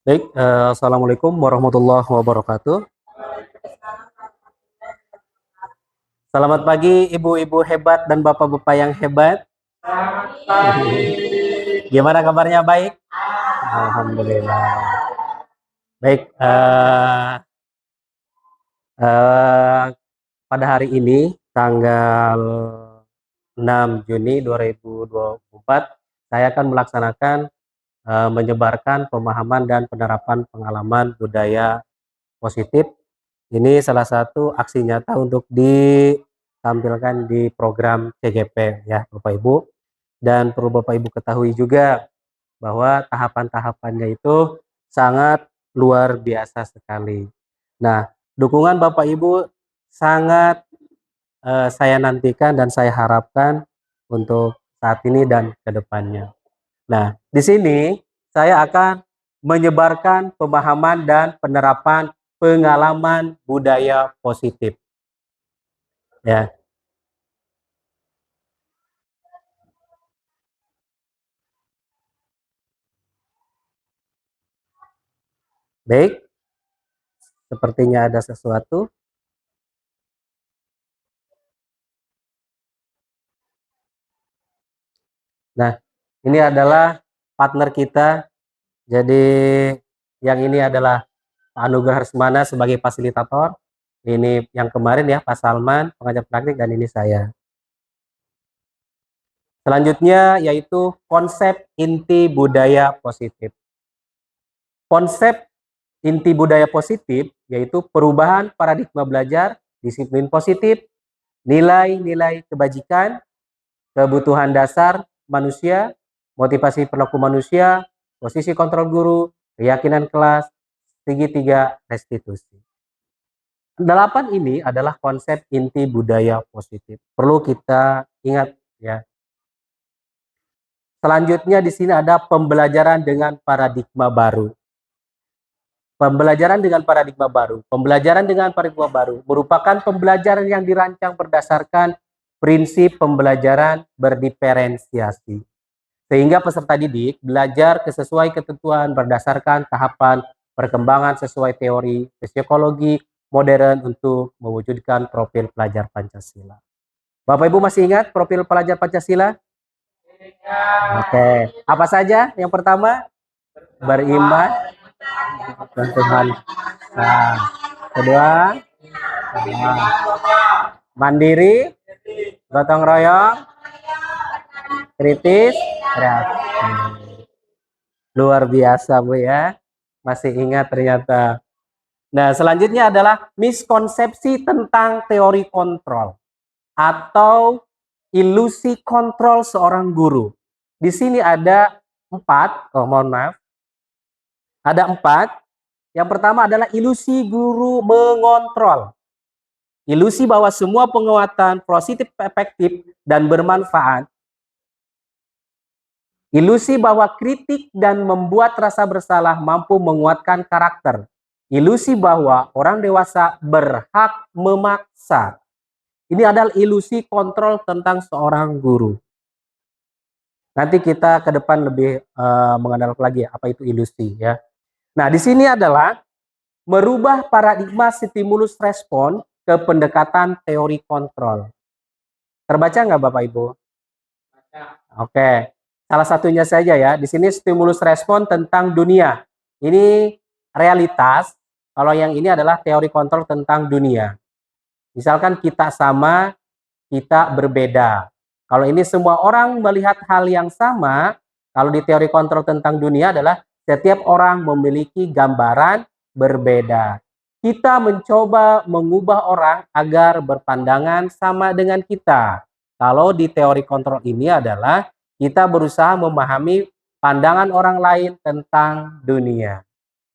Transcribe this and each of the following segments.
Baik, assalamualaikum warahmatullahi wabarakatuh. Selamat pagi ibu-ibu hebat dan bapak-bapak yang hebat. Gimana kabarnya? Baik? Alhamdulillah. Baik, eh, pada hari ini tanggal 6 Juni 2024 saya akan melaksanakan menyebarkan pemahaman dan penerapan pengalaman budaya positif. Ini salah satu aksi nyata untuk ditampilkan di program CGP ya Bapak Ibu. Dan perlu Bapak Ibu ketahui juga bahwa tahapan-tahapannya itu sangat luar biasa sekali. Nah, dukungan Bapak Ibu sangat saya nantikan dan saya harapkan untuk saat ini dan ke depannya. Nah, di sini saya akan menyebarkan pemahaman dan penerapan pengalaman budaya positif. Ya, baik. Sepertinya ada sesuatu. Nah, ini adalah partner kita. Jadi yang ini adalah Pak Anugrah Harsmana sebagai fasilitator. Ini yang kemarin ya Pak Salman pengajar praktik dan ini saya. Selanjutnya yaitu konsep inti budaya positif. Konsep inti budaya positif yaitu perubahan paradigma belajar, disiplin positif, nilai-nilai kebajikan, kebutuhan dasar manusia, motivasi perilaku manusia, posisi kontrol guru, keyakinan kelas, segitiga restitusi. 8 ini adalah konsep inti budaya positif. Perlu kita ingat ya. Selanjutnya di sini ada pembelajaran dengan paradigma baru. Pembelajaran dengan paradigma baru. Pembelajaran dengan paradigma baru merupakan pembelajaran yang dirancang berdasarkan prinsip pembelajaran berdiferensiasi. Sehingga peserta didik belajar sesuai ketentuan berdasarkan tahapan perkembangan sesuai teori psikologi modern untuk mewujudkan profil pelajar Pancasila. Bapak Ibu masih ingat profil pelajar Pancasila? Oke. Apa saja? Yang pertama, beriman dan Tuhan. Nah, kedua, mandiri, gotong royong, kritis, kreatif. Luar biasa Bu ya. Masih ingat ternyata. Nah, selanjutnya adalah miskonsepsi tentang teori kontrol atau ilusi kontrol seorang guru. Di sini ada 4, mohon maaf. Ada 4. Yang pertama adalah ilusi guru mengontrol. Ilusi bahwa semua penguatan positif efektif dan bermanfaat. Ilusi bahwa kritik dan membuat rasa bersalah mampu menguatkan karakter. Ilusi bahwa orang dewasa berhak memaksa. Ini adalah ilusi kontrol tentang seorang guru. Nanti kita ke depan lebih mengenal lagi apa itu ilusi ya. Nah, di sini adalah merubah paradigma stimulus respon ke pendekatan teori kontrol. Terbaca nggak Bapak Ibu? Oke, salah satunya saja ya. Di sini stimulus respon tentang dunia. Ini realitas. Kalau yang ini adalah teori kontrol tentang dunia. Misalkan kita sama, kita berbeda. Kalau ini semua orang melihat hal yang sama, kalau di teori kontrol tentang dunia adalah setiap orang memiliki gambaran berbeda. Kita mencoba mengubah orang agar berpandangan sama dengan kita. Kalau di teori kontrol ini adalah kita berusaha memahami pandangan orang lain tentang dunia.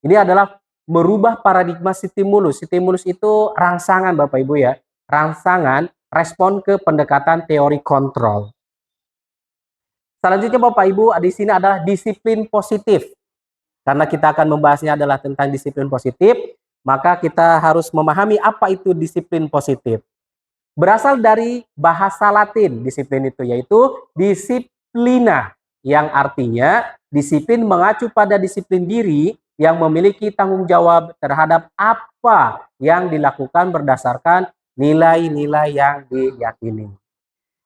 Ini adalah merubah paradigma stimulus. Stimulus itu rangsangan Bapak Ibu ya. Rangsangan respon ke pendekatan teori kontrol. Selanjutnya Bapak Ibu, di sini adalah disiplin positif. Karena kita akan membahasnya adalah tentang disiplin positif, maka kita harus memahami apa itu disiplin positif. Berasal dari bahasa Latin disiplin itu, yaitu disiplina, yang artinya disiplin mengacu pada disiplin diri yang memiliki tanggung jawab terhadap apa yang dilakukan berdasarkan nilai-nilai yang diyakini.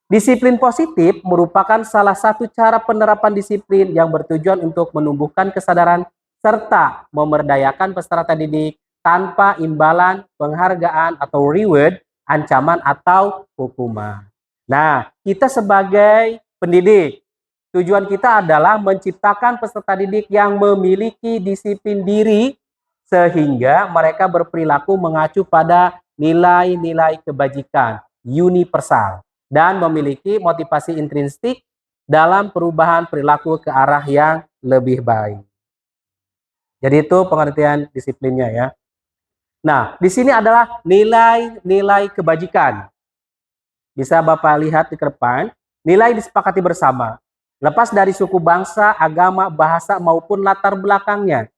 Disiplin positif merupakan salah satu cara penerapan disiplin yang bertujuan untuk menumbuhkan kesadaran serta memberdayakan peserta didik tanpa imbalan, penghargaan atau reward, ancaman atau hukuman. Nah, kita sebagai pendidik, tujuan kita adalah menciptakan peserta didik yang memiliki disiplin diri sehingga mereka berperilaku mengacu pada nilai-nilai kebajikan universal dan memiliki motivasi intrinsik dalam perubahan perilaku ke arah yang lebih baik. Jadi itu pengertian disiplinnya ya. Nah, di sini adalah nilai-nilai kebajikan. Bisa Bapak lihat di depan, nilai disepakati bersama. Lepas dari suku bangsa, agama, bahasa maupun latar belakangnya.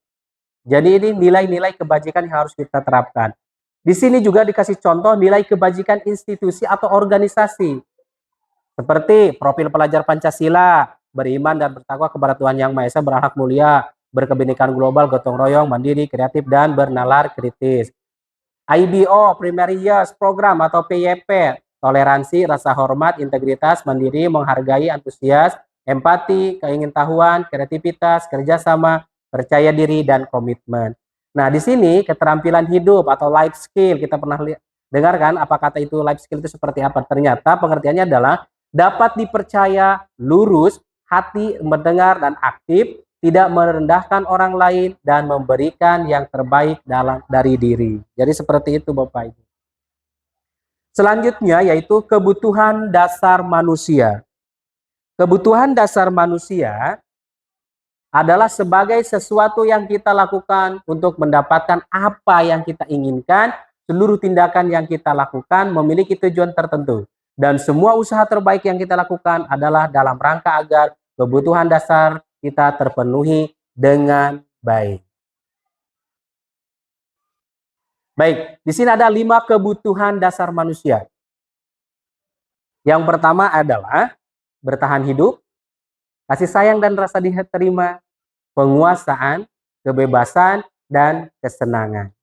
Jadi ini nilai-nilai kebajikan yang harus kita terapkan. Di sini juga dikasih contoh nilai kebajikan institusi atau organisasi. Seperti profil pelajar Pancasila, beriman dan bertakwa kepada Tuhan Yang Maha Esa, berakhlak mulia, berkebinekaan global, gotong royong, mandiri, kreatif, dan bernalar kritis. IBO, Primary Years Program atau PYP, toleransi, rasa hormat, integritas, mandiri, menghargai, antusias, empati, keingintahuan, kreativitas, kerjasama, percaya diri, dan komitmen. Nah, di sini keterampilan hidup atau life skill, kita pernah dengarkan apa kata itu life skill itu seperti apa. Ternyata pengertiannya adalah dapat dipercaya, lurus, hati mendengar dan aktif, tidak merendahkan orang lain, dan memberikan yang terbaik dari diri. Jadi seperti itu Bapak Ibu. Selanjutnya yaitu kebutuhan dasar manusia. Kebutuhan dasar manusia adalah sebagai sesuatu yang kita lakukan untuk mendapatkan apa yang kita inginkan. Seluruh tindakan yang kita lakukan memiliki tujuan tertentu. Dan semua usaha terbaik yang kita lakukan adalah dalam rangka agar kebutuhan dasar kita terpenuhi dengan baik. Baik, di sini ada 5 kebutuhan dasar manusia. Yang pertama adalah bertahan hidup, kasih sayang dan rasa diterima, penguasaan, kebebasan, dan kesenangan.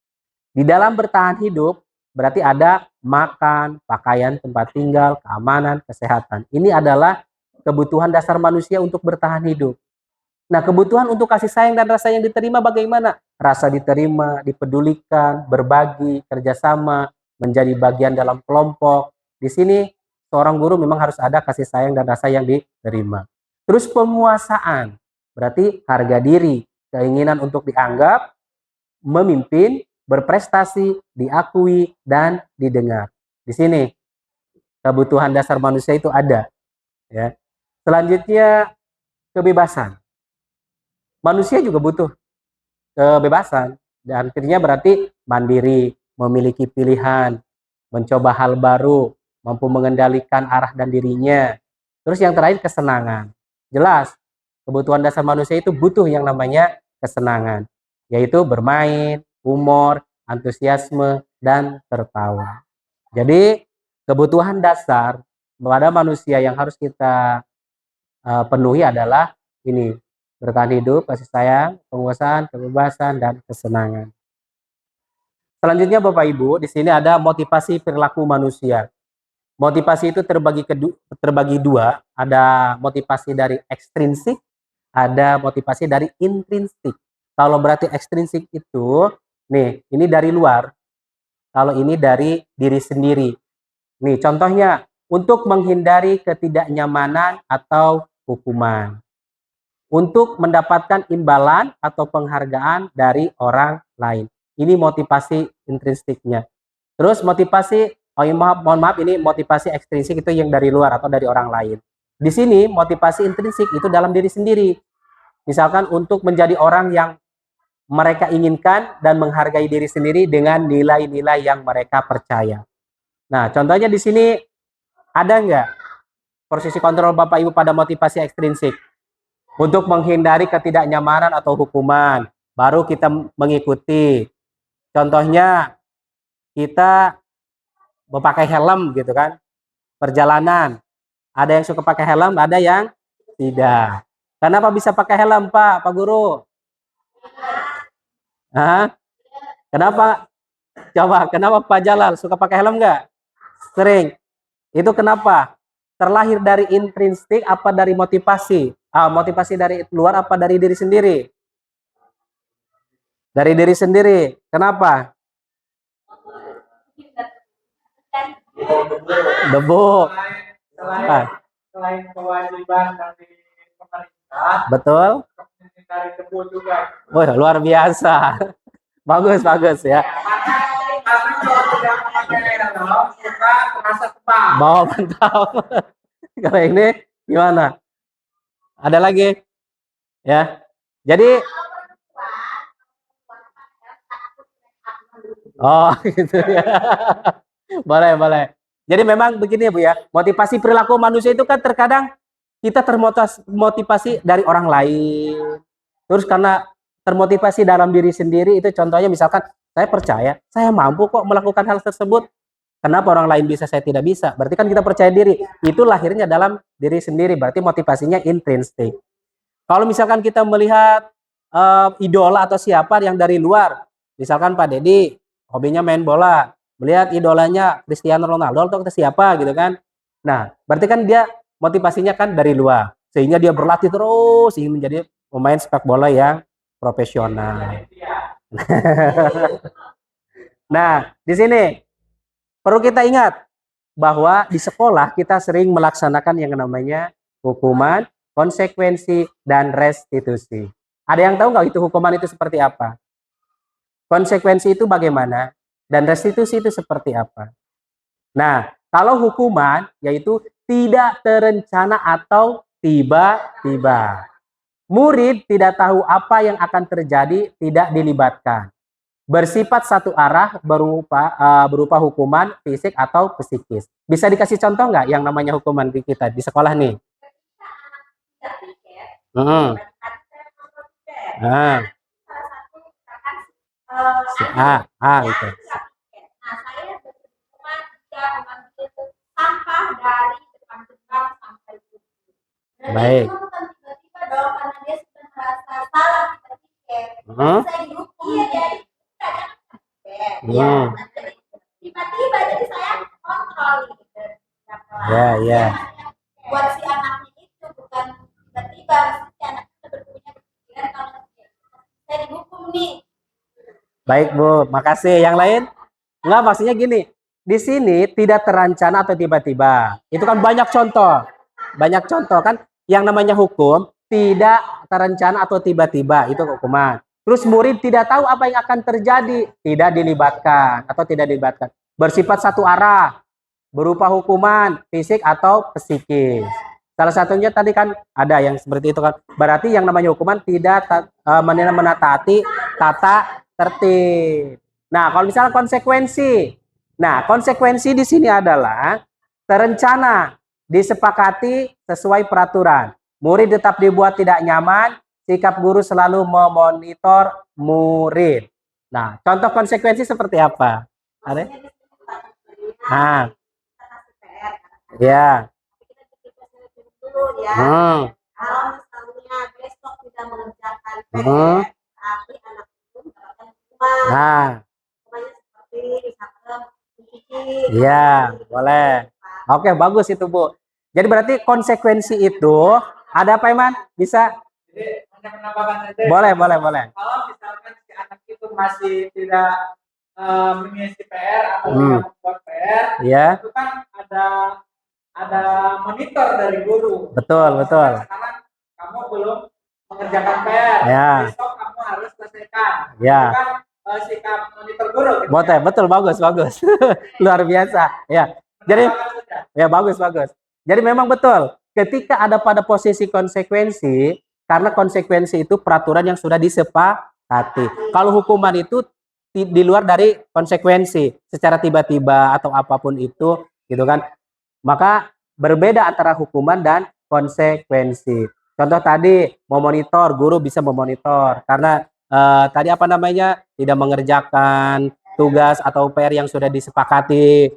Di dalam bertahan hidup, berarti ada makan, pakaian, tempat tinggal, keamanan, kesehatan. Ini adalah kebutuhan dasar manusia untuk bertahan hidup. Nah, kebutuhan untuk kasih sayang dan rasa yang diterima bagaimana? Rasa diterima, dipedulikan, berbagi, kerjasama, menjadi bagian dalam kelompok. Di sini, seorang guru memang harus ada kasih sayang dan rasa yang diterima. Terus penguasaan, berarti harga diri, keinginan untuk dianggap, memimpin, berprestasi, diakui, dan didengar. Di sini kebutuhan dasar manusia itu ada. Ya. Selanjutnya kebebasan. Manusia juga butuh kebebasan. Dan akhirnya berarti mandiri, memiliki pilihan, mencoba hal baru, mampu mengendalikan arah dan dirinya. Terus yang terakhir kesenangan. Jelas, kebutuhan dasar manusia itu butuh yang namanya kesenangan, yaitu bermain, humor, antusiasme, dan tertawa. Jadi kebutuhan dasar pada manusia yang harus kita penuhi adalah ini, bertahan hidup, kasih sayang, penguasaan, kebebasan, dan kesenangan. Selanjutnya Bapak Ibu, di sini ada motivasi perilaku manusia. Motivasi itu terbagi dua, ada motivasi dari ekstrinsik, ada motivasi dari intrinsik. Kalau berarti ekstrinsik itu, nih, ini dari luar. Kalau ini dari diri sendiri. Nih, contohnya, untuk menghindari ketidaknyamanan atau hukuman. Untuk mendapatkan imbalan atau penghargaan dari orang lain. Ini motivasi intrinsiknya. Terus motivasi, mohon maaf, ini motivasi ekstrinsik itu yang dari luar atau dari orang lain. Di sini motivasi intrinsik itu dalam diri sendiri. Misalkan untuk menjadi orang yang mereka inginkan dan menghargai diri sendiri dengan nilai-nilai yang mereka percaya. Nah, contohnya di sini ada nggak posisi kontrol Bapak Ibu pada motivasi ekstrinsik? Untuk menghindari ketidaknyamanan atau hukuman, baru kita mengikuti. Contohnya, kita memakai helm gitu kan, perjalanan. Ada yang suka pakai helm, ada yang tidak. Kenapa bisa pakai helm Pak Guru? Hah? Kenapa? Coba, kenapa Pak Jalal suka pakai helm nggak? Sering. Itu kenapa? Terlahir dari intrinsik apa dari motivasi? Motivasi dari luar apa dari diri sendiri? Dari diri sendiri. Kenapa? Debu. Selain selain kewajiban dari pemerintah, Betul. dari debu juga. Wah, luar biasa. Bagus, bagus ya. Karena kalau tidak memakai helm, suka terasa tebal. Bawa mantap. Kalau ini gimana? Ada lagi? Ya. Jadi, oh gitu ya. Boleh, boleh. Jadi memang begini Bu ya, motivasi perilaku manusia itu kan terkadang kita termotivasi dari orang lain. Terus karena termotivasi dalam diri sendiri itu contohnya misalkan saya percaya, saya mampu kok melakukan hal tersebut. Kenapa orang lain bisa, saya tidak bisa? Berarti kan kita percaya diri. Itu lahirnya dalam diri sendiri, berarti motivasinya intrinsik. Kalau misalkan kita melihat idola atau siapa yang dari luar, misalkan Pak Dedi hobinya main bola, melihat idolanya Cristiano Ronaldo atau siapa gitu kan. Nah, berarti kan dia motivasinya kan dari luar, sehingga dia berlatih terus ingin menjadi pemain sepak bola yang profesional. Nah, di sini perlu kita ingat bahwa di sekolah kita sering melaksanakan yang namanya hukuman, konsekuensi, dan restitusi. Ada yang tahu nggak itu hukuman itu seperti apa? Konsekuensi itu bagaimana? Dan restitusi itu seperti apa? Nah, kalau hukuman yaitu tidak terencana atau tiba-tiba. Murid tidak tahu apa yang akan terjadi, tidak dilibatkan. Bersifat satu arah berupa hukuman fisik atau psikis. Bisa dikasih contoh nggak yang namanya hukuman di kita di sekolah nih? Hmm. Ah, si A itu. Baik. Hmm. Hmm. Tiba-tiba jadi saya kontrol gitu. Ya, ya. Buat si anaknya itu bukan tiba-tiba si anaknya berpunya pikiran kalau saya dihukum nih. Baik Bu, makasih. Yang lain? Enggak, maksudnya gini. Di sini tidak terancana atau tiba-tiba. Itu kan banyak contoh. Banyak contoh kan yang namanya hukum tidak terencana atau tiba-tiba, itu hukuman. Terus murid tidak tahu apa yang akan terjadi, tidak dilibatkan atau tidak dilibatkan. Bersifat satu arah, berupa hukuman fisik atau psikis. Salah satunya tadi kan ada yang seperti itu kan. Berarti yang namanya hukuman tidak menataati tata tertib. Nah, kalau misalnya konsekuensi. Nah, konsekuensi di sini adalah terencana, disepakati sesuai peraturan. Murid tetap dibuat tidak nyaman, sikap guru selalu memonitor murid. Nah, contoh konsekuensi seperti apa? Ada? Ah, ya. Kalau misalnya besok tidak mengerjakan PR, tapi anak itu mendapatkan hukuman. Nah, Hukumannya seperti misalkan iya, boleh. Oke, bagus itu, Bu. Jadi berarti konsekuensi itu ada apa, Iman? Bisa? Jadi hanya menambahkan saja. Boleh, boleh, boleh. Kalau misalkan si anak itu masih tidak mengisi PR atau tidak membuat PR, Iya. itu kan ada monitor dari guru. Betul, betul. Sekarang kamu belum mengerjakan PR, Ya. besok kamu harus selesaikan. Ya. Itu kan sikap monitor guru. Gitu. Betul, bagus, bagus. Luar biasa. Ya. Jadi, ya bagus, bagus. Jadi memang betul. Ketika ada pada posisi konsekuensi, karena konsekuensi itu peraturan yang sudah disepakati. Kalau hukuman itu di luar dari konsekuensi, secara tiba-tiba atau apapun itu, gitu kan. Maka berbeda antara hukuman dan konsekuensi. Contoh tadi memonitor, guru bisa memonitor karena tadi apa namanya tidak mengerjakan tugas atau PR yang sudah disepakati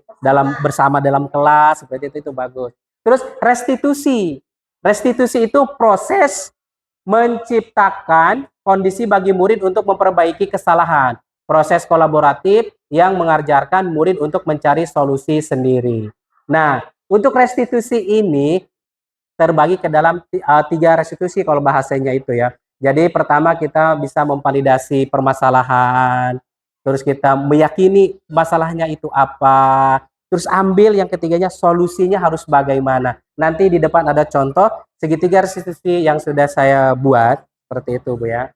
bersama dalam kelas, seperti itu bagus. Terus restitusi. Restitusi itu proses menciptakan kondisi bagi murid untuk memperbaiki kesalahan. Proses kolaboratif yang mengajarkan murid untuk mencari solusi sendiri. Nah, untuk restitusi ini terbagi ke dalam 3 restitusi kalau bahasanya itu ya. Jadi pertama kita bisa memvalidasi permasalahan, terus kita meyakini masalahnya itu apa, terus ambil yang ketiganya solusinya harus bagaimana. Nanti di depan ada contoh segitiga restitusi yang sudah saya buat seperti itu Bu ya.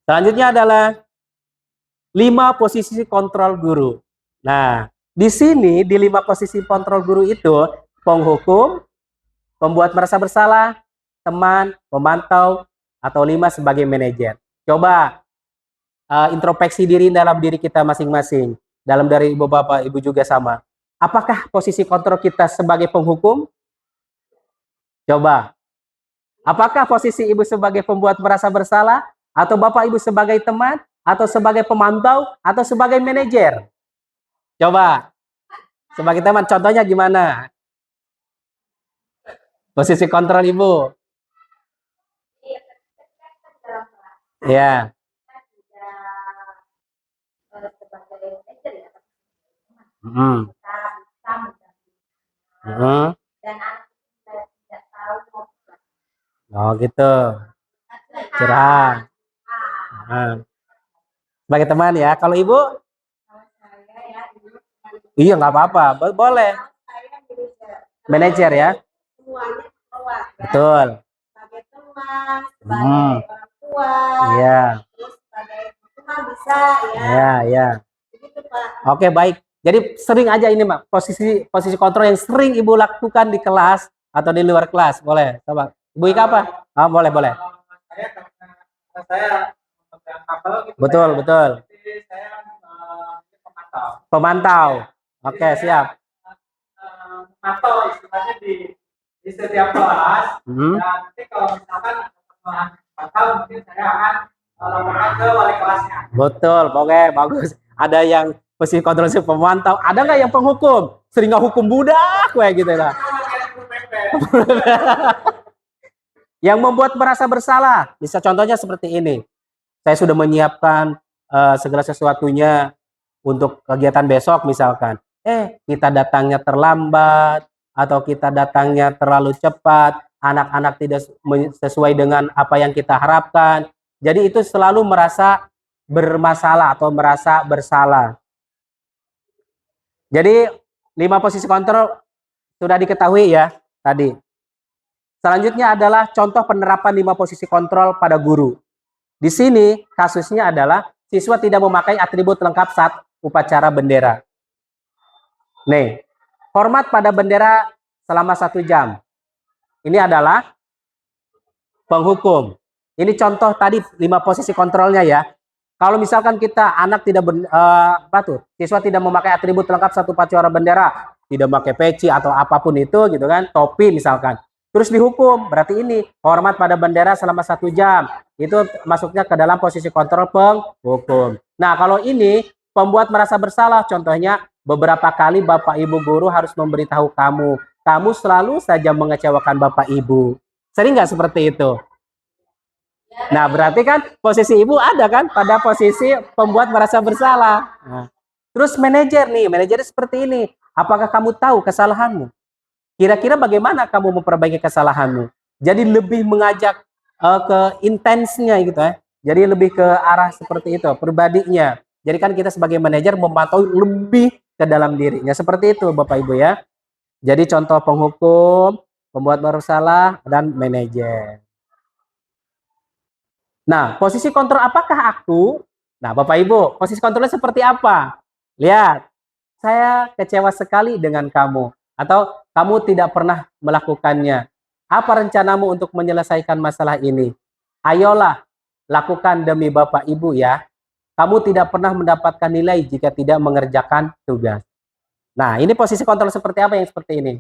Selanjutnya adalah 5 posisi kontrol guru. Nah, di sini di 5 posisi kontrol guru itu penghukum, pembuat merasa bersalah, teman, pemantau, atau 5 sebagai manajer. Coba introspeksi diri dalam diri kita masing-masing. Dalam dari ibu bapak, ibu juga sama. Apakah posisi kontrol kita sebagai penghukum? Coba. Apakah posisi ibu sebagai pembuat merasa bersalah? Atau bapak ibu sebagai teman? Atau sebagai pemantau? Atau sebagai manajer? Coba. Sebagai teman, contohnya gimana? Posisi kontrol ibu. Ya. Hmm. Dan anak tidak tahu. Oh gitu. Curhat. Sebagai teman ya. Kalau ibu? Iya nggak apa-apa. Boleh. Manajer ya. Semuanya keluar. Betul. Sebagai teman, sebagai orang tua. Iya. Terus sebagai teman bisa ya. Iya, iya. Begitu Pak. Oke, baik. Jadi sering aja ini, Mak. Posisi kontrol yang sering Ibu lakukan di kelas atau di luar kelas. Boleh, coba. Ibu Ika apa? Ah, boleh, boleh. Saya memegang kabel gitu. Betul, betul. Jadi saya pemantau. Pemantau. Oke, siap. Memantau istilahnya di setiap kelas. Dan nanti kalau misalkan ada kesalahan fatal, mungkin saya akan laporkan ke wali kelasnya. Betul, oke, bagus. Ada yang posisi kontrol pemantau, ada nggak yang penghukum? Sering nggak hukum budak, kayak gitu lah. Yang membuat merasa bersalah, bisa contohnya seperti ini. Saya sudah menyiapkan segala sesuatunya untuk kegiatan besok misalkan. Kita datangnya terlambat atau kita datangnya terlalu cepat, anak-anak tidak sesuai dengan apa yang kita harapkan. Jadi itu selalu merasa bermasalah atau merasa bersalah. Jadi 5 posisi kontrol sudah diketahui ya tadi. Selanjutnya adalah contoh penerapan 5 posisi kontrol pada guru. Di sini kasusnya adalah siswa tidak memakai atribut lengkap saat upacara bendera. Nih, hormat pada bendera selama 1 jam. Ini adalah penghukum. Ini contoh tadi 5 posisi kontrolnya ya. Kalau misalkan kita anak tidak siswa tidak memakai atribut lengkap saat upacara bendera, tidak memakai peci atau apapun itu gitu kan, topi misalkan. Terus dihukum, berarti ini hormat pada bendera selama 1 jam. Itu masuknya ke dalam posisi kontrol penghukum. Nah, kalau ini pembuat merasa bersalah, contohnya beberapa kali Bapak Ibu guru harus memberitahu kamu, kamu selalu saja mengecewakan Bapak Ibu. Sering nggak seperti itu? Nah, berarti kan posisi ibu ada kan pada posisi pembuat merasa bersalah. Nah, terus manajer nih, manajer seperti ini. Apakah kamu tahu kesalahanmu? Kira-kira bagaimana kamu memperbaiki kesalahanmu? Jadi lebih mengajak ke intensnya gitu ya. Jadi lebih ke arah seperti itu, pribadinya. Jadi kan kita sebagai manajer memantau lebih ke dalam dirinya. Seperti itu Bapak Ibu ya. Jadi contoh penghukum, pembuat bersalah, dan manajer. Nah, posisi kontrol apakah aku? Nah, Bapak Ibu, posisi kontrolnya seperti apa? Lihat, saya kecewa sekali dengan kamu. Atau kamu tidak pernah melakukannya. Apa rencanamu untuk menyelesaikan masalah ini? Ayolah, lakukan demi Bapak Ibu ya. Kamu tidak pernah mendapatkan nilai jika tidak mengerjakan tugas. Nah, ini posisi kontrol seperti apa yang seperti ini?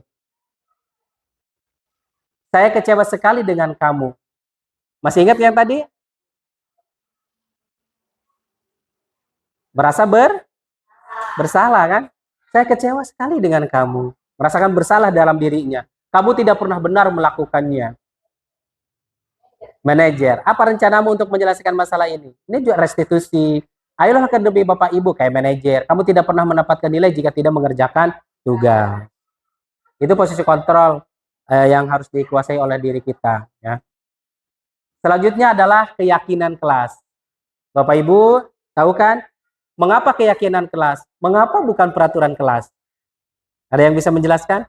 Saya kecewa sekali dengan kamu. Masih ingat yang tadi? Merasa bersalah kan? Saya kecewa sekali dengan kamu. Merasakan bersalah dalam dirinya. Kamu tidak pernah benar melakukannya. Manajer, apa rencanamu untuk menyelesaikan masalah ini? Ini juga restitusi. Ayolah ke demi Bapak Ibu kayak manajer. Kamu tidak pernah mendapatkan nilai jika tidak mengerjakan tugas. Itu posisi kontrol yang harus dikuasai oleh diri kita. Ya. Selanjutnya adalah keyakinan kelas. Bapak Ibu, tahu kan? Mengapa keyakinan kelas? Mengapa bukan peraturan kelas? Ada yang bisa menjelaskan?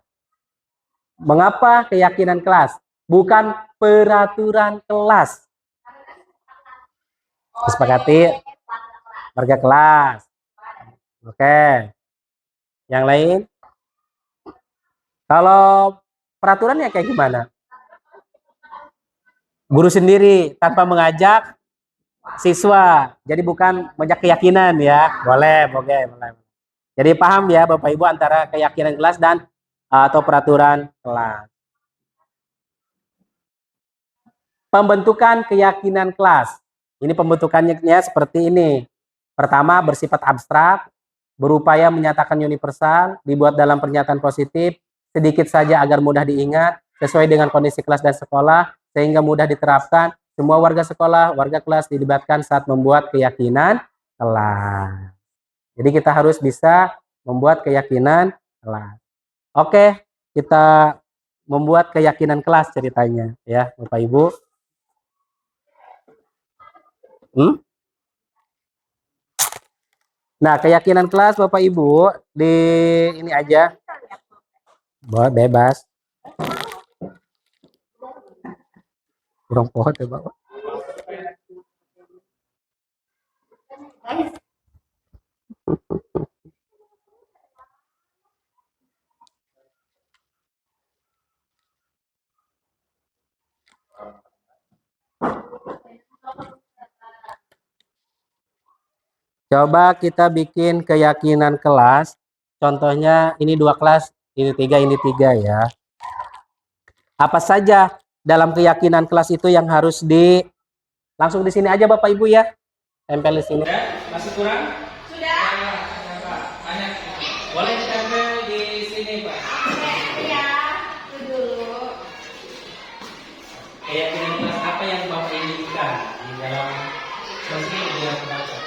Mengapa keyakinan kelas? Bukan peraturan kelas. Disepakati warga kelas. Oke. Yang lain? Kalau peraturannya kayak gimana? Guru sendiri tanpa mengajak siswa. Jadi bukan mengajak keyakinan ya. Boleh. Jadi paham ya Bapak Ibu antara keyakinan kelas dan atau peraturan kelas. Pembentukan keyakinan kelas. Ini pembentukannya seperti ini. Pertama, bersifat abstrak, berupaya menyatakan universal, dibuat dalam pernyataan positif, sedikit saja agar mudah diingat, sesuai dengan kondisi kelas dan sekolah, sehingga mudah diterapkan. Semua warga sekolah, warga kelas dilibatkan saat membuat keyakinan kelas. Jadi kita harus bisa membuat keyakinan kelas. Oke, kita membuat keyakinan kelas ceritanya ya, Bapak Ibu. Nah, keyakinan kelas Bapak Ibu di ini aja. Bebas. Kurang pohon ya, Bapak. Coba kita bikin keyakinan kelas. Contohnya ini 2 kelas, ini 3 ya. Apa saja dalam keyakinan kelas itu yang harus langsung di sini aja Bapak Ibu ya. Tempel di sini. Masih kurang? Sudah. Banyak. Boleh ditempel di sini, Pak. Iya, itu dulu. Keyakinan kelas apa yang Bapak inginkan di dalam sesi biar kebaca.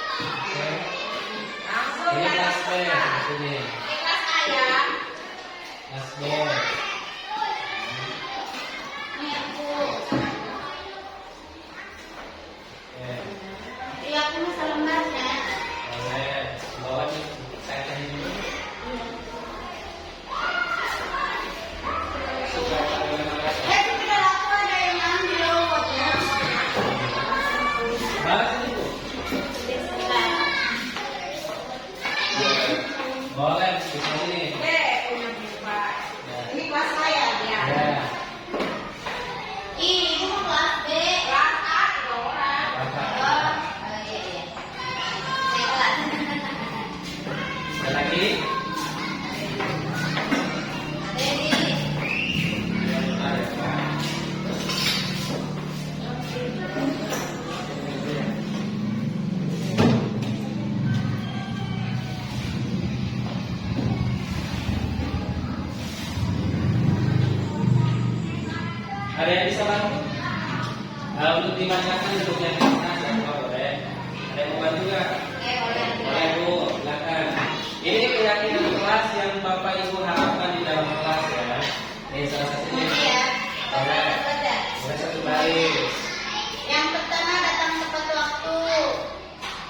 Langsung Ini ya, kelas B di sini. kelas saya. Kelas B. Ini aku. Oke. Iya, aku mau selembar ya. Boleh. Bawa nih saya tadi dulu. Sudah Sudah aku ada yang ambil fotonya. Balas ini, Bu. Boleh di sini. Punya buka. Ini kelas saya ya. Ya. Ini mau kelas B, kelas A ada orang. Oh, iya iya. Saya kelas. Ada lagi? Jadi, Ada yang bisa bantu? Untuk dibacakan untuk yang kita siapa boleh? Ada yang mau bantu nggak? Boleh Bu, silakan. Ini keyakinan kelas yang Bapak Ibu harapkan di dalam kelas ya. Ini salah satunya. ini ya. Boleh. Baca. Boleh satu baris. Yang pertama datang tepat waktu.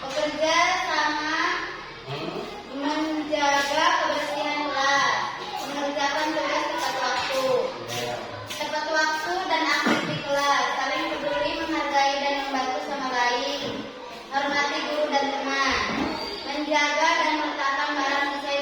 Bekerja sama menjaga kebersihan kelas. Mengerjakan tugas tepat waktu. Ya. Tepat waktu dan aktif di kelas. Saling peduli, menghargai dan membantu sama lain. Hormati guru dan teman. Menjaga dan meletakkan barang sesuai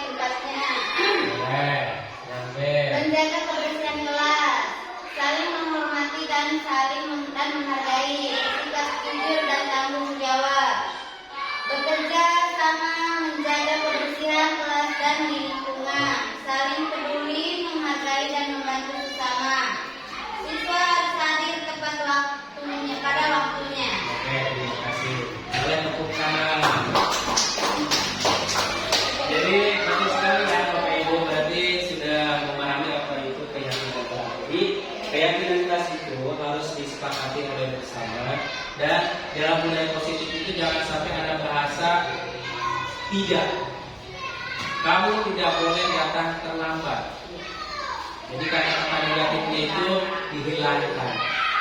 dalam budaya positif itu jangan sampai ada bahasa tidak. Kamu tidak boleh datang terlambat. Jadi kata-kata negatifnya itu dihilangkan.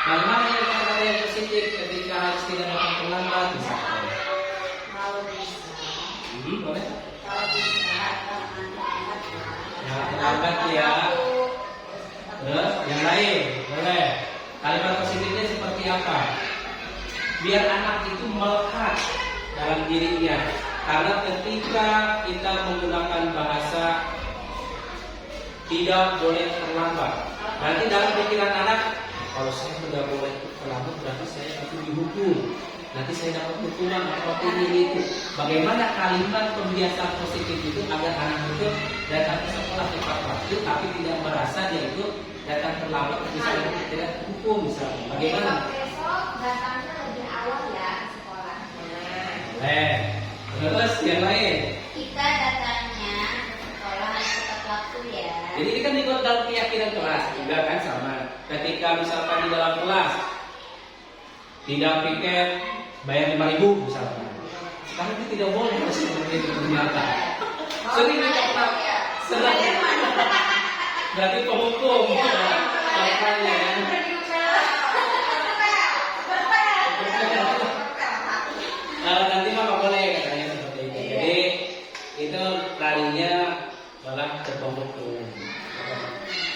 Bagaimana yang kata-kata yang positif ketika harus tidak datang terlambat? Misalkan, Kalau bisa. boleh? Kalau bisa, Jangan terlambat ya. Terus yang lain, boleh. Kalimat positifnya seperti apa? Biar anak itu melekat dalam dirinya. Karena ketika kita menggunakan bahasa tidak boleh terlambat, nanti dalam pikiran anak, kalau saya tidak boleh terlambat berarti saya akan dihukum. Nanti saya dapat hukuman apapun itu. Bagaimana kalimat pembiasaan positif itu agar anak itu datang ke sekolah tepat waktu, tapi tidak merasa dia itu datang terlambat, misalnya tidak hukum misalnya. Bagaimana? Besok datangnya lebih awal ya ke sekolah. Boleh. Terus yang lain. Kita datangnya ke sekolah harus tepat waktu ya. Jadi ini kan dibuat dalam keyakinan kelas juga kan sama. Ketika misalkan di dalam kelas tidak piket bayar 5.000 misalkan. Sekarang itu tidak boleh harus seperti itu ternyata. Sering berarti penghukum. Makanya kan. Nanti mah nggak boleh katanya seperti itu. Jadi itu larinya malah ke penghukum.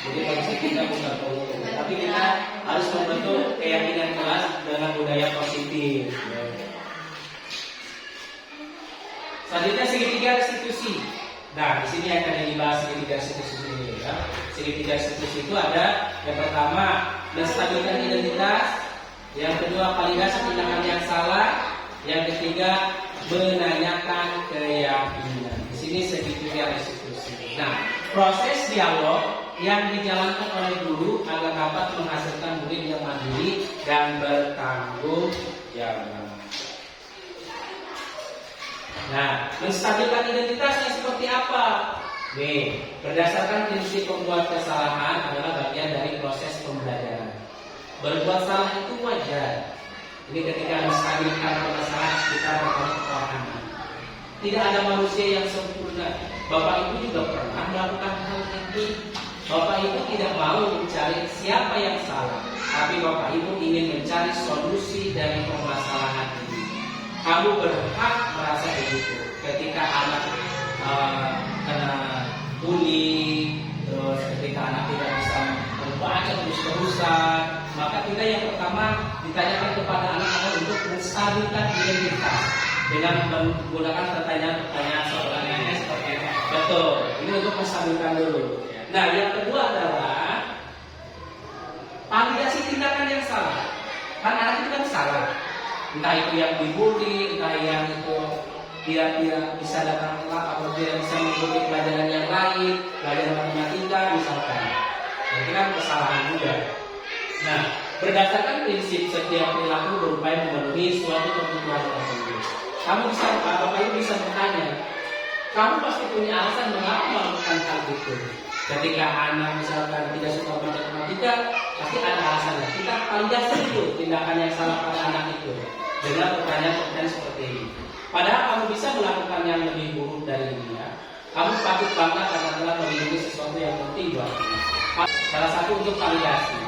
Jadi konsep kita bukan penghukum, tapi kita harus membentuk keyakinan kelas dengan budaya positif. Selanjutnya segitiga restitusi. Nah, di sini akan dibahas segitiga restitusi ini. Ya. Segitiga restitusi itu ada yang pertama menstabilkan identitas, yang kedua validasi tindakan yang salah, yang ketiga menanyakan keyakinan. Di sini segitiga restitusi. Nah, proses dialog yang dijalankan oleh guru agar dapat menghasilkan murid yang mandiri dan bertanggung jawab. Nah, menstabilkan identitasnya seperti apa? B. Berdasarkan prinsip pembuat kesalahan adalah bagian dari proses pembelajaran. Berbuat salah itu wajar. Ini ketika menstabilkan permasalahan kita bertanya kepada anak. Tidak ada manusia yang sempurna. Bapak Ibu juga pernah melakukan hal ini. Bapak Ibu tidak mau mencari siapa yang salah, tapi Bapak Ibu ingin mencari solusi dari permasalahan ini. Kamu berhak merasa begitu. Ketika anak kena bully, terus ketika anak tidak bisa membaca terus-terusan, maka kita yang pertama ditanyakan kepada anak adalah untuk menstabilkan identitas dengan menggunakan pertanyaan-pertanyaan soalannya seperti itu. Betul, ini untuk menstabilkan dulu. Nah, yang kedua adalah validasi tindakan yang salah. Kan anak itu kan salah. Entah itu yang dibully, entah yang itu dia tidak bisa datang telat atau tidak bisa mengikuti pelajaran yang lain, pelajaran matematika misalkan. Itu kan kesalahan juga. Nah, berdasarkan prinsip setiap perilaku berupaya memenuhi suatu kebutuhan tertentu. Kamu bisa, Bapak Ibu bisa bertanya, kamu pasti punya alasan mengapa melakukan hal itu. Ketika anak misalkan tidak suka matematika, pasti ada alasannya. Kita validasi dulu tindakan yang salah pada anak itu dengan pertanyaan-pertanyaan seperti ini. Padahal kamu bisa melakukan yang lebih buruk dari dia. Kamu patut bangga karena telah melindungi sesuatu yang penting buat kamu. Salah satu untuk validasi.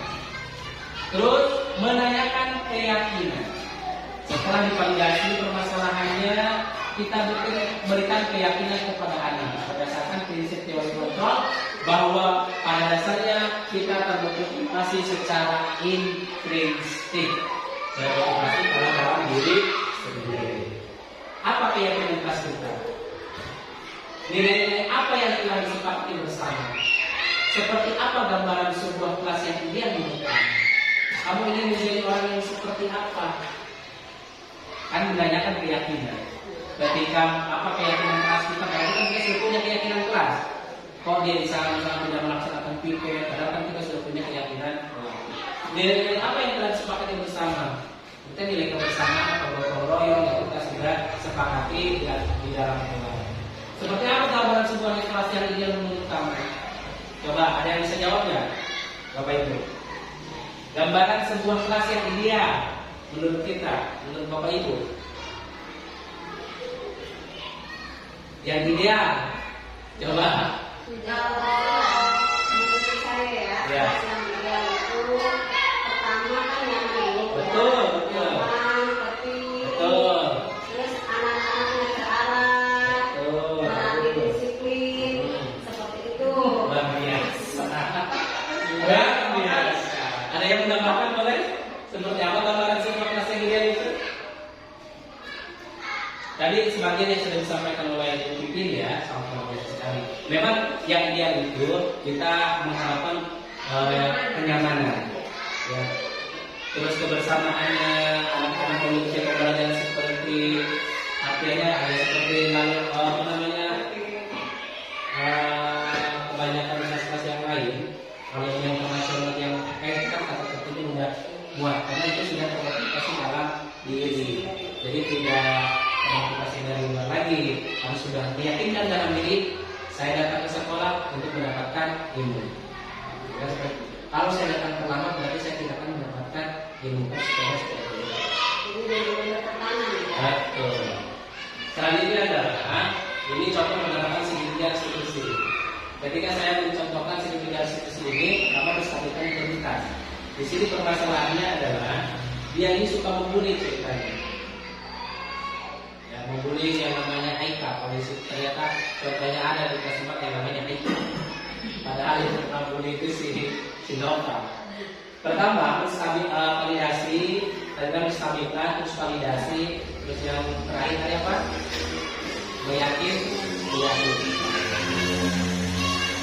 Terus menanyakan keyakinan. Setelah divalidasi permasalahannya, kita berikan keyakinan kepada anak berdasarkan prinsip teori kontrol bahwa pada dasarnya kita termotivasi secara intrinsik, termotivasi pada dalam diri sendiri. Apa keyakinan kelas kita? Nilai-nilai apa yang telah disepakati bersama? Seperti apa gambaran sebuah kelas yang ideal menurutmu? Kamu ingin menjadi orang yang seperti apa? Kan menanyakan keyakinan. Ketika apa keyakinan kelas kita? Karena kita sudah punya keyakinan kelas. Kok dia di sana tidak melaksanakan piket? Padahal kan kita sudah punya keyakinan. Nilai-nilai apa yang telah disepakati bersama? Kita nilai kebersamaan atau gotong royong yang kita sudah sepakati di dalam kelas. Seperti apa gambaran sebuah kelas yang ideal menurut kamu? Coba ada yang bisa jawab nggak? Bapak Ibu. Gambaran sebuah kelas yang ideal menurut kita, menurut Bapak Ibu? Yang ideal, coba. Menurut saya Ya. yang ideal itu pertama kan yang baik, Betul, betul. nyaman, tertib, Betul. terus anak-anaknya terarah, Betul. melalui disiplin, seperti itu. Luar biasa. Luar biasa. Ada yang menambahkan boleh? Seperti apa gambaran siswa kelas yang ideal itu? Tadi sebagian yang sudah disampaikan oleh Ibu Pipin ya, sama-sama sekali. Memang yang ideal itu kita mengharapkan kenyamanan, ya. Terus kebersamaannya, anak-anak memiliki pembelajaran seperti artinya ada seperti lalu apa namanya kebanyakan kelas yang lain. Kalau yang internasional yang terkait kan kata tertentu sudah buat karena itu sudah termotivasi dalam diri. Jadi tidak termotivasi dari luar lagi, harus sudah meyakinkan dalam diri saya datang ke sekolah untuk mendapatkan ilmu. Ya, seperti itu. Kalau saya datang terlambat berarti saya tidak akan mendapatkan ilmu kan seperti itu. Jadi benar-benar tertanam ya. Betul. Selanjutnya adalah ini contoh menerapkan segitiga institusi. Ketika saya mencontohkan segitiga institusi ini, apa disatukan identitas. Di sini permasalahannya adalah dia ini suka membuli ceritanya. Ya, membuli yang namanya Aika. Kalau di situ ternyata contohnya ada di kelas 4 yang namanya Aika. Padahal yang membuli itu si Nova. Pertama, validasi, dan menstabilkan, terus validasi, terus yang terakhir ada apa? Meyakin.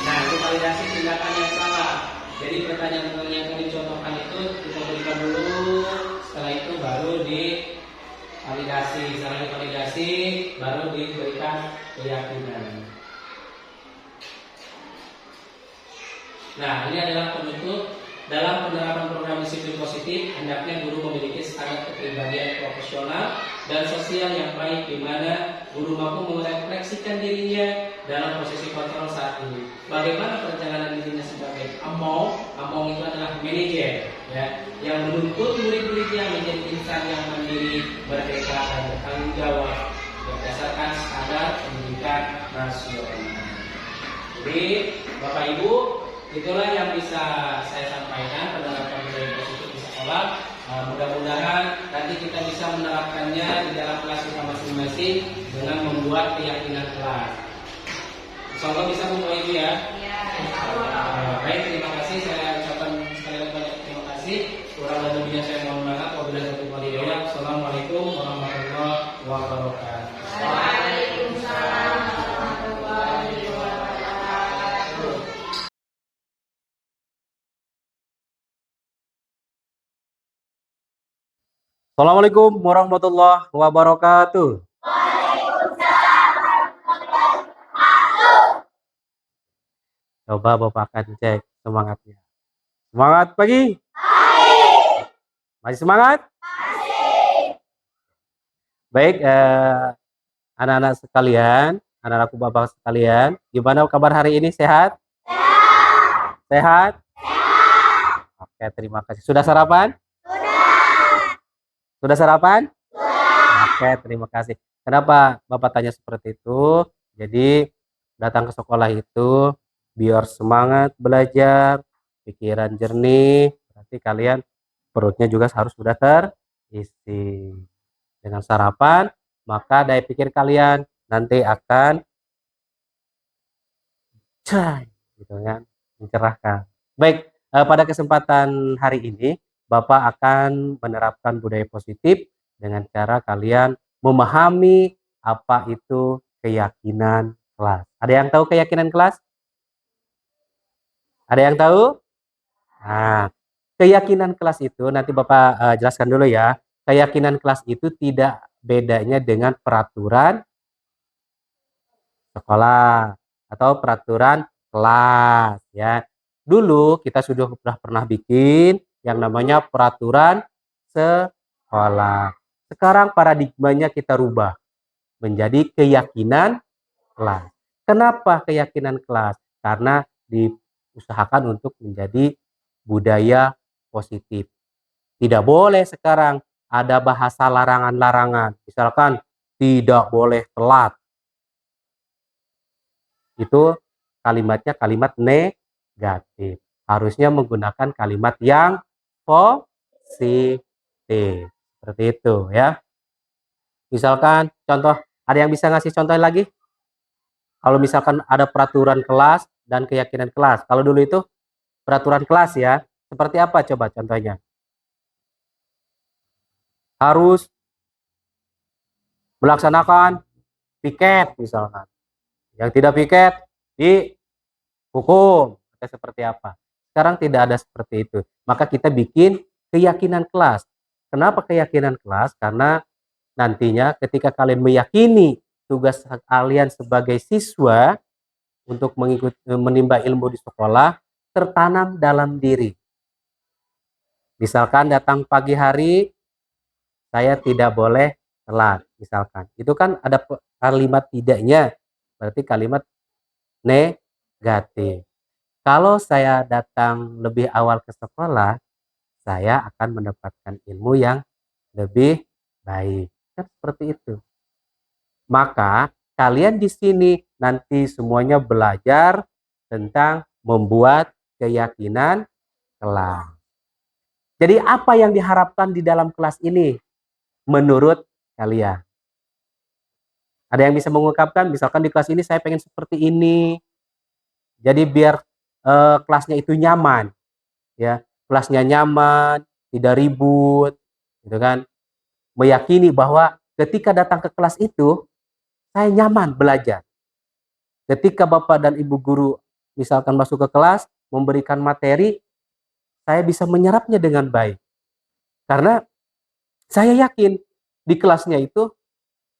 Nah, itu validasi tindakan yang salah. Jadi pertanyaan-pertanyaan yang tadi dicontohkan itu kita berikan dulu, setelah itu baru di validasi, setelah divalidasi baru diberikan keyakinan. Nah, ini adalah penutup. Dalam penerapan program disiplin positif, hendaknya guru memiliki standar kepribadian profesional dan sosial yang baik, di mana guru mampu merefleksikan dirinya dalam posisi kontrol saat ini. Bagaimana perjalanan dirinya sebagai among itu adalah manajer, ya, yang menuntut murid-muridnya menjadi insan yang mandiri, merdeka dan bertanggung jawab berdasarkan standar pendidikan nasional. Jadi, Bapak Ibu, itulah yang bisa saya sampaikan penerapan budaya positif di sekolah. Mudah-mudahan nanti kita bisa menerapkannya di dalam kelas kita masing-masing dengan membuat keyakinan kelas. Insyaallah bisa membawa itu ya. Baik, terima kasih. Saya ucapkan sekali lagi banyak terima kasih. Kurang dan lebihnya saya mohon maaf. Wabillahi taufiq wal hidayah. Assalamualaikum warahmatullahi wabarakatuh. Waalaikumsalam warahmatullahi wabarakatuh. Assalamualaikum warahmatullahi wabarakatuh. Coba Bapak akan cek semangatnya. Semangat pagi? Masih semangat? Baik, anak-anak sekalian, anak-anakku Bapak sekalian, gimana kabar hari ini? Sehat? Sehat? Oke, terima kasih. Sudah sarapan? Sudah sarapan? Oke, terima kasih. Kenapa Bapak tanya seperti itu? Jadi, datang ke sekolah itu biar semangat belajar, pikiran jernih, berarti kalian perutnya juga harus sudah terisi. Dengan sarapan, maka daya pikir kalian nanti akan gitu kan, mencerahkan. Baik, pada kesempatan hari ini Bapak akan menerapkan budaya positif dengan cara kalian memahami apa itu keyakinan kelas. Ada yang tahu keyakinan kelas? Ada yang tahu? Nah, keyakinan kelas itu nanti Bapak jelaskan dulu ya. Keyakinan kelas itu tidak bedanya dengan peraturan sekolah atau peraturan kelas ya. Dulu kita sudah pernah bikin yang namanya peraturan sekolah. Sekarang paradigmanya kita rubah menjadi keyakinan kelas. Kenapa keyakinan kelas? Karena diusahakan untuk menjadi budaya positif. Tidak boleh sekarang ada bahasa larangan-larangan. Misalkan tidak boleh telat. Itu kalimatnya kalimat negatif. Harusnya menggunakan kalimat yang positif. Seperti itu ya. Misalkan contoh, ada yang bisa ngasih contoh lagi? Kalau misalkan ada peraturan kelas dan keyakinan kelas. Kalau dulu itu peraturan kelas ya. Seperti apa coba contohnya? Harus melaksanakan piket misalkan. Yang tidak piket dihukum. Atau seperti apa? Sekarang tidak ada seperti itu. Maka kita bikin keyakinan kelas. Kenapa keyakinan kelas? Karena nantinya ketika kalian meyakini tugas kalian sebagai siswa untuk menimba ilmu di sekolah tertanam dalam diri. Misalkan datang pagi hari, saya tidak boleh telat. Misalkan, itu kan ada kalimat tidaknya, berarti kalimat negatif. Kalau saya datang lebih awal ke sekolah, saya akan mendapatkan ilmu yang lebih baik. Kan seperti itu. Maka kalian di sini nanti semuanya belajar tentang membuat keyakinan kelas. Jadi apa yang diharapkan di dalam kelas ini menurut kalian? Ada yang bisa mengungkapkan, misalkan di kelas ini saya pengen seperti ini. Jadi biar kelasnya itu nyaman, ya. Kelasnya nyaman, tidak ribut, gitu kan. Meyakini bahwa ketika datang ke kelas itu saya nyaman belajar. Ketika Bapak dan Ibu guru misalkan masuk ke kelas, memberikan materi, saya bisa menyerapnya dengan baik. Karena saya yakin di kelasnya itu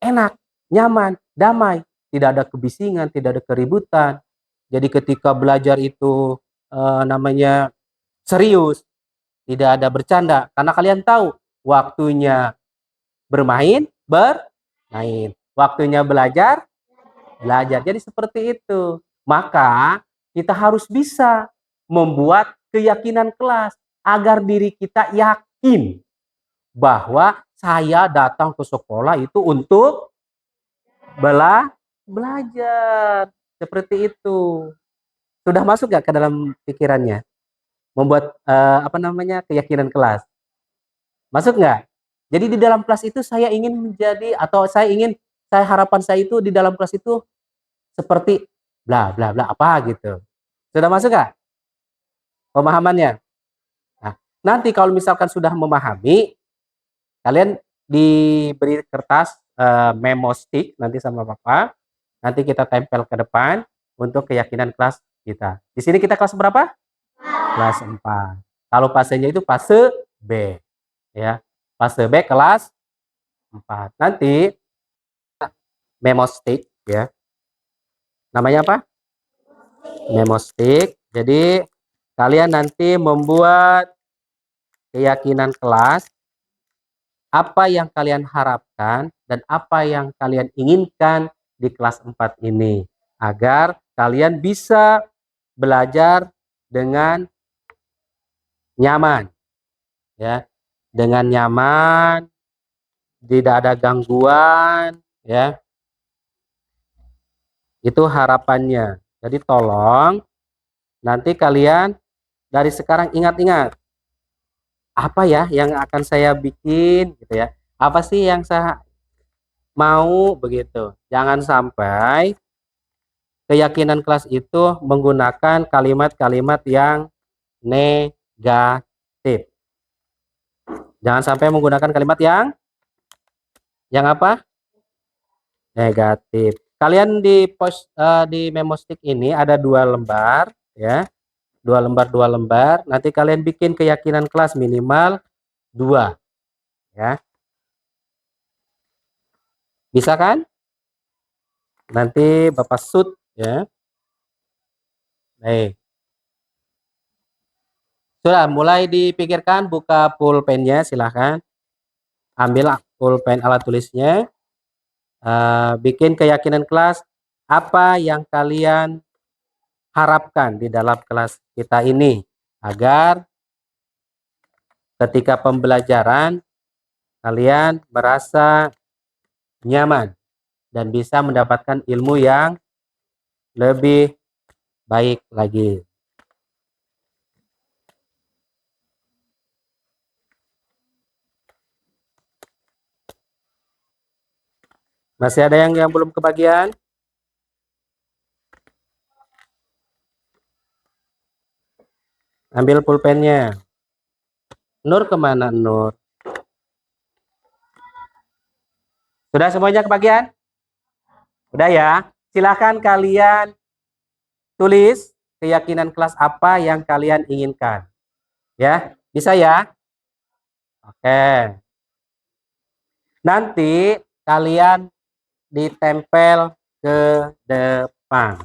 enak, nyaman, damai, tidak ada kebisingan, tidak ada keributan. Jadi ketika belajar itu namanya serius, tidak ada bercanda. Karena kalian tahu waktunya bermain, bermain. Waktunya belajar, belajar. Jadi seperti itu. Maka kita harus bisa membuat keyakinan kelas agar diri kita yakin bahwa saya datang ke sekolah itu untuk belajar. Seperti itu. Sudah masuk nggak ke dalam pikirannya? Membuat keyakinan kelas. Masuk nggak? Jadi di dalam kelas itu saya ingin menjadi atau saya harapan saya itu di dalam kelas itu seperti bla bla bla apa gitu. Sudah masuk nggak pemahamannya? Nah, nanti kalau misalkan sudah memahami, kalian diberi kertas memo stick nanti sama Bapak. Nanti kita tempel ke depan untuk keyakinan kelas kita. Di sini kita kelas berapa? Kelas 4. Kalau fasenya itu fase B. Ya. Fase B kelas 4. Nanti memo stick ya. Namanya apa? Memo stick. Jadi kalian nanti membuat keyakinan kelas, apa yang kalian harapkan dan apa yang kalian inginkan di kelas 4 ini agar kalian bisa belajar dengan nyaman ya, dengan nyaman, tidak ada gangguan ya. Itu harapannya. Jadi tolong nanti kalian dari sekarang ingat-ingat apa ya yang akan saya bikin gitu ya. Apa sih yang saya mau begitu. Jangan sampai keyakinan kelas itu menggunakan kalimat-kalimat yang negatif. Jangan sampai menggunakan kalimat yang apa? Negatif. Kalian di memo stick ini ada 2 lembar ya. 2 lembar. Nanti kalian bikin keyakinan kelas minimal 2 ya. Bisa kan? Nanti Bapak shoot ya. Baik. Sudah mulai dipikirkan, buka pulpennya silahkan. Ambil pulpen alat tulisnya. Bikin keyakinan kelas apa yang kalian harapkan di dalam kelas kita ini agar ketika pembelajaran kalian merasa nyaman dan bisa mendapatkan ilmu yang lebih baik lagi. Masih ada yang belum kebagian? Ambil pulpennya. Nur kemana, Nur? Sudah semuanya kebagian? Udah ya? Silahkan kalian tulis keyakinan kelas apa yang kalian inginkan. Ya, bisa ya? Oke. Nanti kalian ditempel ke depan.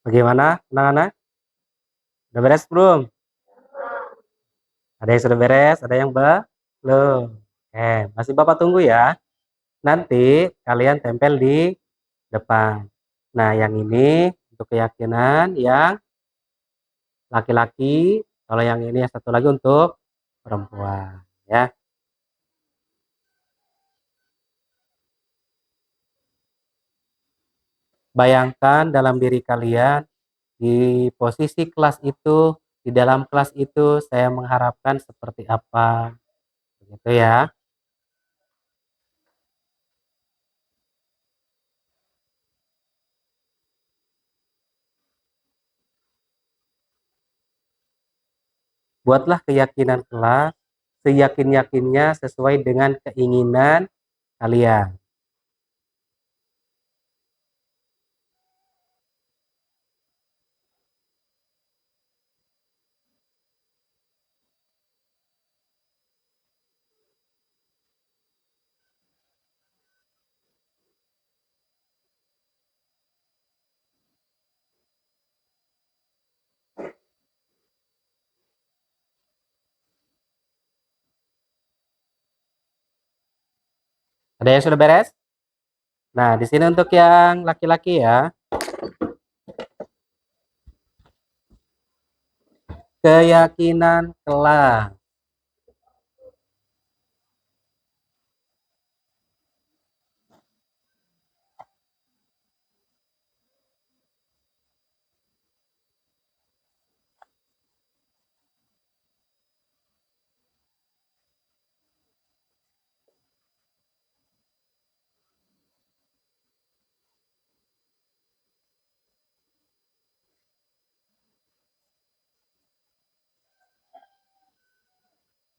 Bagaimana, anak-anak? Udah beres belum? Ada yang sudah beres, ada yang belum. Masih Bapak tunggu ya. Nanti kalian tempel di depan. Nah, yang ini untuk keyakinan yang laki-laki, kalau yang ini yang satu lagi untuk perempuan, ya. Bayangkan dalam diri kalian di posisi kelas itu, di dalam kelas itu saya mengharapkan seperti apa, begitu ya. Buatlah keyakinan kelas seyakin-yakinnya sesuai dengan keinginan kalian. Ada yang sudah beres? Nah, di sini untuk yang laki-laki ya. Keyakinan kelas.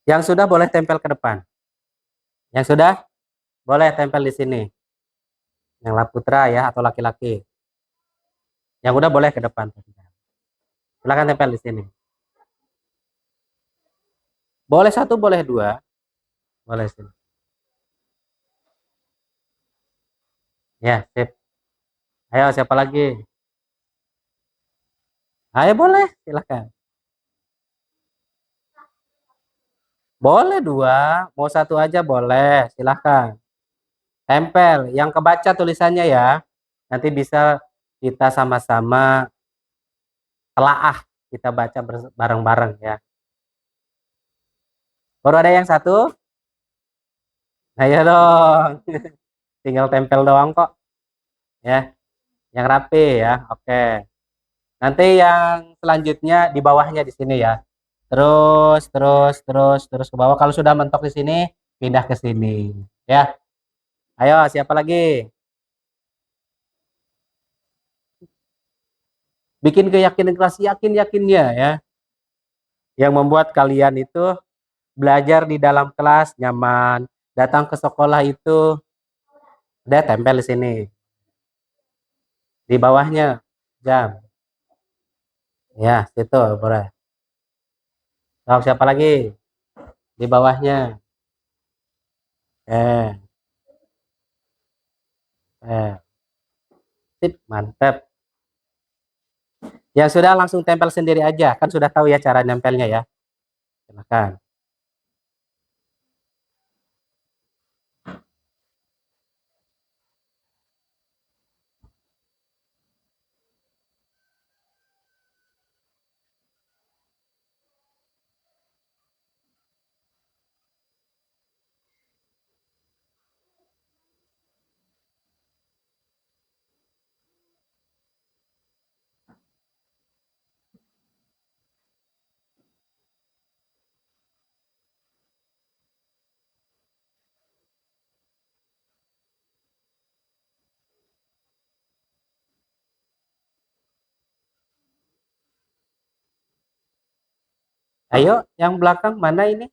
Yang sudah boleh tempel ke depan. Yang sudah boleh tempel di sini. Yang putra ya atau laki-laki. Yang udah boleh ke depan. Silakan tempel di sini. Boleh satu, boleh dua. Boleh sini. Ya, sip. Ayo siapa lagi? Ayo boleh, silakan. Boleh dua, mau satu aja boleh, silakan. Tempel, yang kebaca tulisannya ya. Nanti bisa kita sama-sama telaah, kita baca bareng-bareng ya. Baru ada yang satu? Ayo dong. Tinggal tempel doang kok ya. Yang rapi ya. Oke. Nanti yang selanjutnya di bawahnya di sini ya. Terus ke bawah. Kalau sudah mentok di sini, pindah ke sini. Ya. Ayo, siapa lagi? Bikin keyakinan kelas yakin-yakinnya ya. Yang membuat kalian itu belajar di dalam kelas nyaman. Datang ke sekolah itu udah tempel di sini. Di bawahnya jam. Ya, situ boleh. Sok, siapa lagi? Di bawahnya. Eh, eh. Sip, mantap. Yang sudah langsung tempel sendiri aja. Kan sudah tahu ya cara nempelnya ya. Silakan. Ayo, yang belakang mana ini?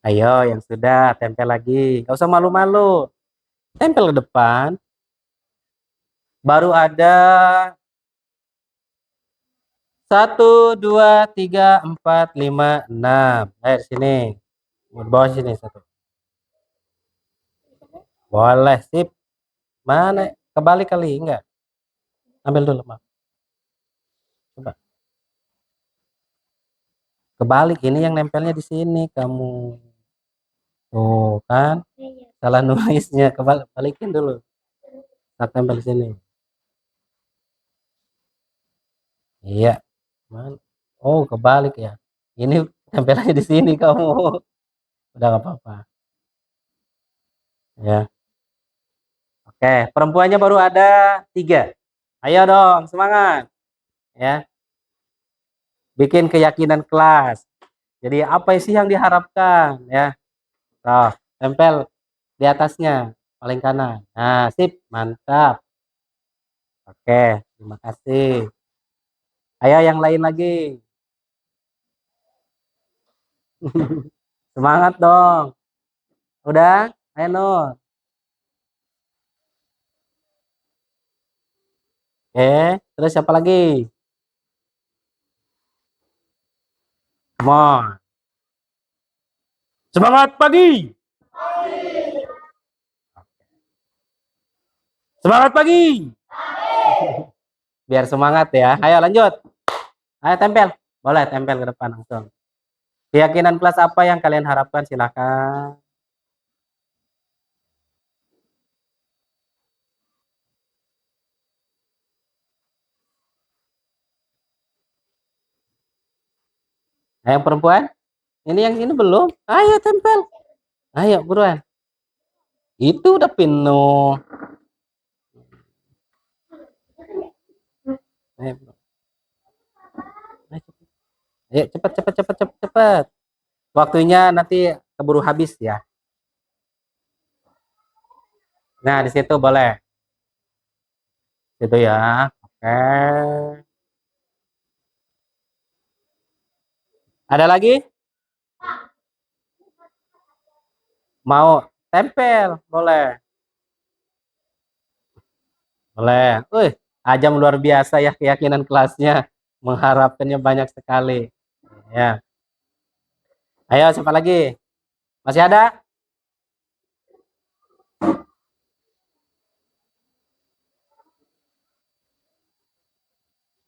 Ayo, yang sudah tempel lagi. Gak usah malu-malu. Tempel ke depan. Baru ada 1, 2, 3, 4, 5, 6. Ayo sini. Di bawah sini satu. Boleh, sip. Mana? Kebalik kali enggak? Ambil dulu, Mak. Coba. Kebalik, ini yang nempelnya di sini kamu. Tuh kan? Salah nulisnya. Balikin dulu. Tak tempel di sini. Iya. Man. Oh, kebalik ya. Ini tempelnya di sini kamu. Udah nggak apa-apa. Ya. Oke, perempuannya baru ada 3. Ayo dong, semangat. Ya. Bikin keyakinan kelas. Jadi apa sih yang diharapkan ya? Tuh, tempel di atasnya paling kanan. Nah, sip, mantap. Oke, terima kasih. Ayo yang lain lagi. Semangat dong. Udah? Ayo Nur. Oke, terus siapa lagi? Come on. Semangat pagi. Semangat pagi. Biar semangat ya. Ayo lanjut. Ayo tempel. Boleh tempel ke depan langsung. Keyakinan kelas apa yang kalian harapkan? Silakan. Ayo yang perempuan. Ini yang ini belum. Ayo tempel. Ayo buruan. Itu udah penuh. Ayo, ayo cepat cepat cepat cepat cepat. Waktunya nanti keburu habis ya. Nah, di situ boleh. Itu ya. Oke. Ada lagi? Mau tempel? Boleh. Boleh. Ajam luar biasa ya keyakinan kelasnya. Mengharapkannya banyak sekali. Ya. Ayo, siapa lagi? Masih ada?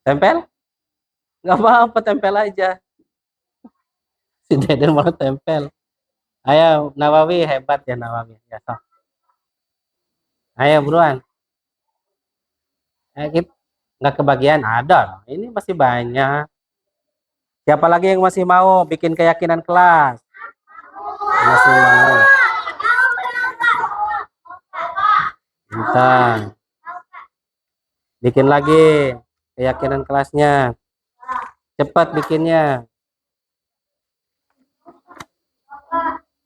Tempel? Nggak apa-apa, tempel aja. Si Deden malah tempel. Ayo, Nawawi hebat ya Nawawi. Ya, sok. Ayo, buruan. Kita nggak kebagian. Ada. Ini masih banyak. Siapa lagi yang masih mau bikin keyakinan kelas? Masih mau. Bentar. Bikin lagi keyakinan kelasnya. Cepat bikinnya.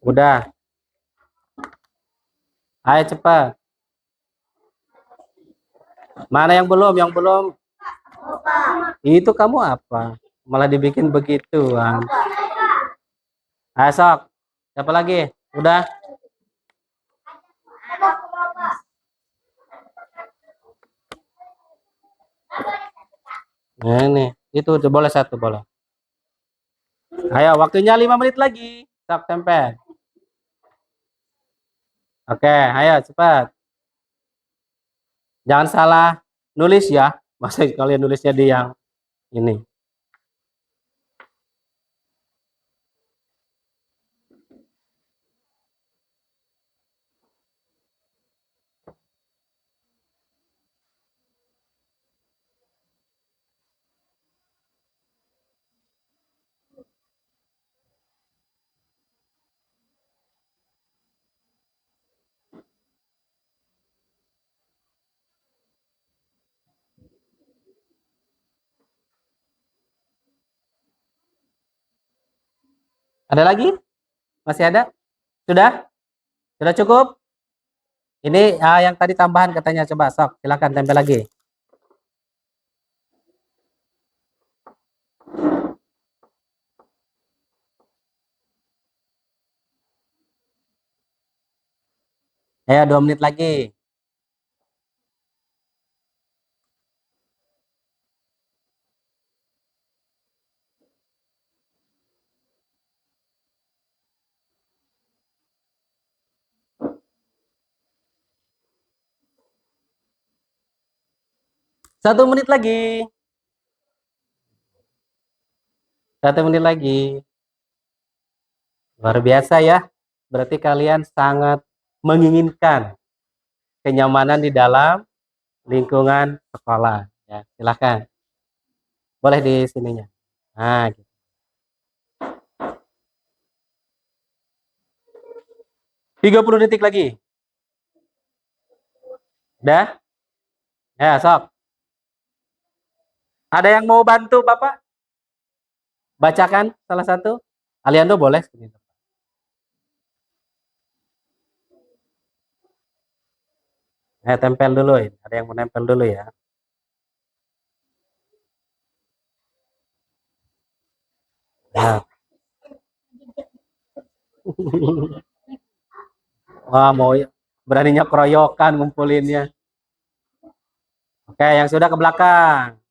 Udah. Ayo cepat. Mana yang belum? Yang belum. Itu kamu apa? Malah dibikin begituan. Ayo sok. Siapa lagi? Udah. Nah, ini. Itu boleh satu, boleh. Ayo, waktunya 5 menit lagi. Sok tempel. Oke, ayo cepat. Jangan salah nulis ya. Masa kalian nulisnya di yang ini. Ada lagi? Masih ada? Sudah? Sudah cukup? Ini yang tadi tambahan katanya, coba sok, silakan tempel lagi. Ayo 2 menit lagi. Satu menit lagi. 1 menit lagi. Luar biasa ya. Berarti kalian sangat menginginkan kenyamanan di dalam lingkungan sekolah. Ya, silakan. Boleh di sininya. Nah, gitu. 30 detik lagi. Udah? Ya, sok. Ada yang mau bantu Bapak? Bacakan salah satu. Aliando boleh. Tempel dulu. Ada yang mau nempel dulu ya. Nah. Wah, mau beraninya keroyokan ngumpulinnya. Oke, yang sudah ke belakang.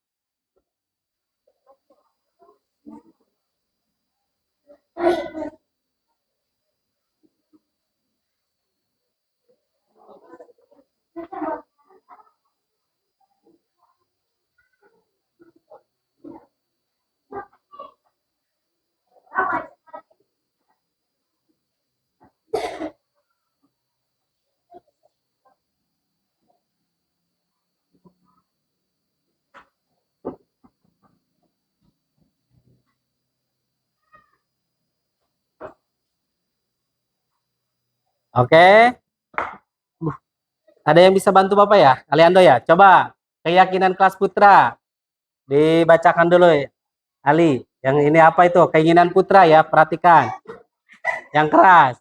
Oke. Ada yang bisa bantu Bapak ya? Aliando ya? Coba keyakinan kelas putra. Dibacakan dulu ya. Ali, yang ini apa itu? Keinginan putra ya, perhatikan. Yang keras.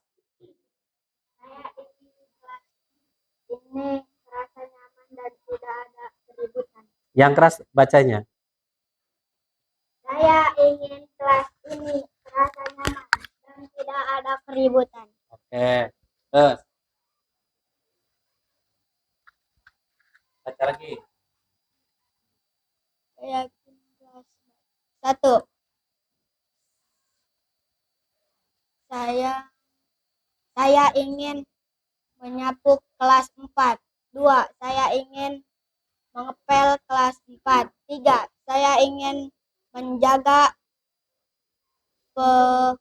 Saya ingin kelas ini terasa nyaman dan tidak ada keributan. Yang keras bacanya. Saya ingin kelas ini terasa nyaman dan tidak ada keributan. Oke. Terus. Baca lagi. Saya ingin kelas 1. Saya ingin menyapu kelas 4. 2. Saya ingin mengepel kelas 4. 3. Saya ingin menjaga kelas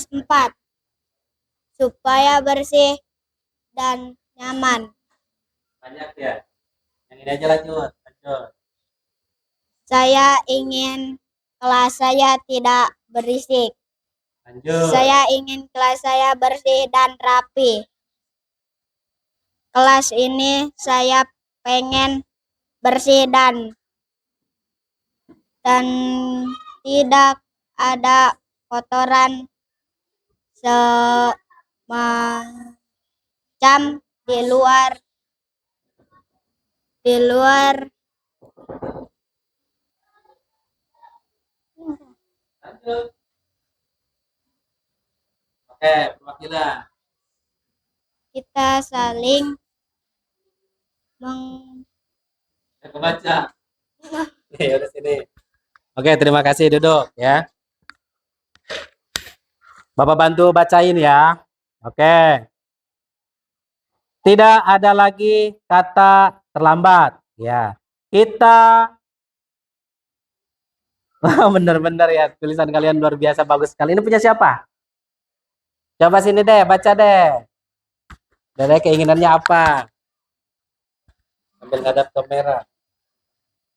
4 supaya bersih dan nyaman. Banyak ya. Yang ini aja lanjut. Lanjut. Saya ingin kelas saya tidak berisik. Lanjut. Saya ingin kelas saya bersih dan rapi. Kelas ini saya pengen bersih dan tidak ada kotoran semacam di luar Lanjut. Oke, perwakilan. kita saling Aku baca. Ya udah sini. Oke, terima kasih, duduk ya. Bapak bantu bacain ya. Oke. Tidak ada lagi kata terlambat ya. Kita bener-bener ya, tulisan kalian luar biasa bagus sekali. Ini punya siapa? Coba sini deh, baca deh. Dede keinginannya apa? Sambil ngadap kamera.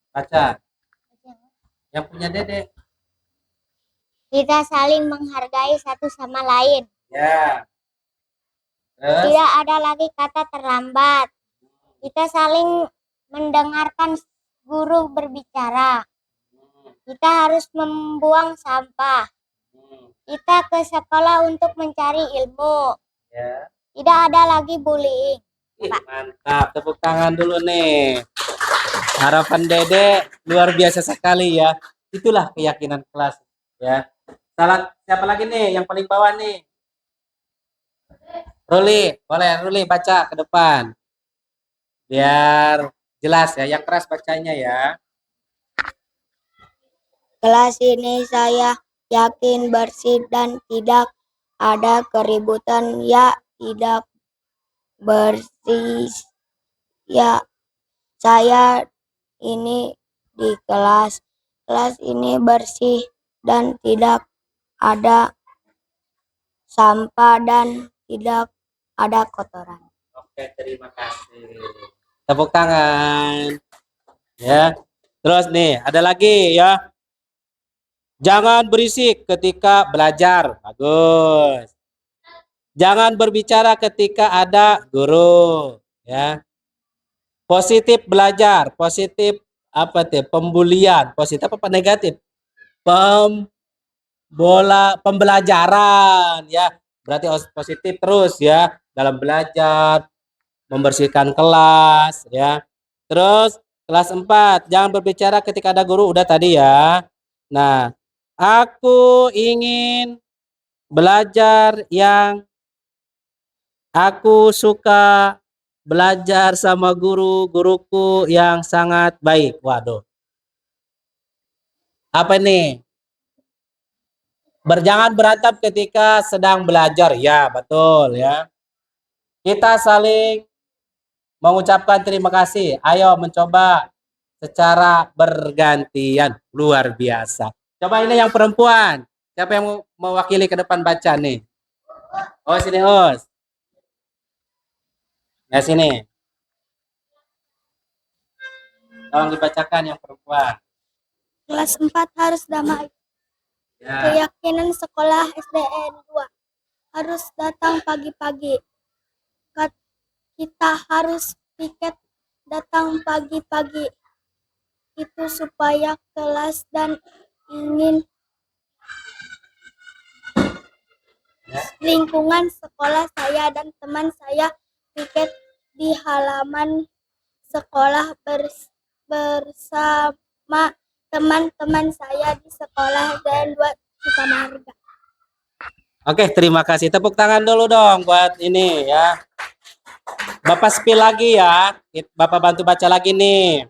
Baca. Yang punya Dede. kita saling menghargai satu sama lain. Ya. Terus? Tidak ada lagi kata terlambat. Kita saling mendengarkan guru berbicara. Kita harus membuang sampah. Kita ke sekolah untuk mencari ilmu. Ya. Tidak ada lagi bullying. Mantap, tepuk tangan dulu nih. Harapan Dede luar biasa sekali ya. Itulah keyakinan kelas ya. Salah siapa lagi nih yang paling bawah nih? Ruli, boleh Ruli baca ke depan. Biar jelas ya, yang keras bacanya ya. Kelas ini saya yakin bersih dan tidak ada keributan. Ya, tidak bersih. Ya, saya ini di kelas ini bersih dan tidak ada sampah dan tidak ada kotoran. Oke, terima kasih. Tepuk tangan. Ya. Terus nih, ada lagi ya. Jangan berisik ketika belajar. Bagus. Jangan berbicara ketika ada guru, ya. Positif belajar, positif apa tuh? Pembulian, positif apa negatif? Pembelajaran, ya. Berarti positif terus ya dalam belajar, membersihkan kelas, ya. Terus kelas 4, jangan berbicara ketika ada guru, udah tadi ya. Nah, aku ingin belajar aku suka belajar sama guruku yang sangat baik. Waduh. Apa ini? Berjangan berantem ketika sedang belajar. Ya, betul ya. Kita saling mengucapkan terima kasih. Ayo mencoba secara bergantian. Luar biasa. Coba ini yang perempuan. Siapa yang mau mewakili ke depan baca nih? Oh, sini, Os. Ya, sini. Tolong dibacakan yang perempuan. Kelas 4 harus damai. Ya. Keyakinan sekolah SDN 2 harus datang pagi-pagi. Kita harus piket datang pagi-pagi. Itu supaya kelas dan ingin lingkungan sekolah saya dan teman saya piket di halaman sekolah bersama teman-teman saya di sekolah dan 2 Sukamarga. Oke, terima kasih. Tepuk tangan dulu dong buat ini ya. Bapak spill lagi ya. Bapak bantu baca lagi nih.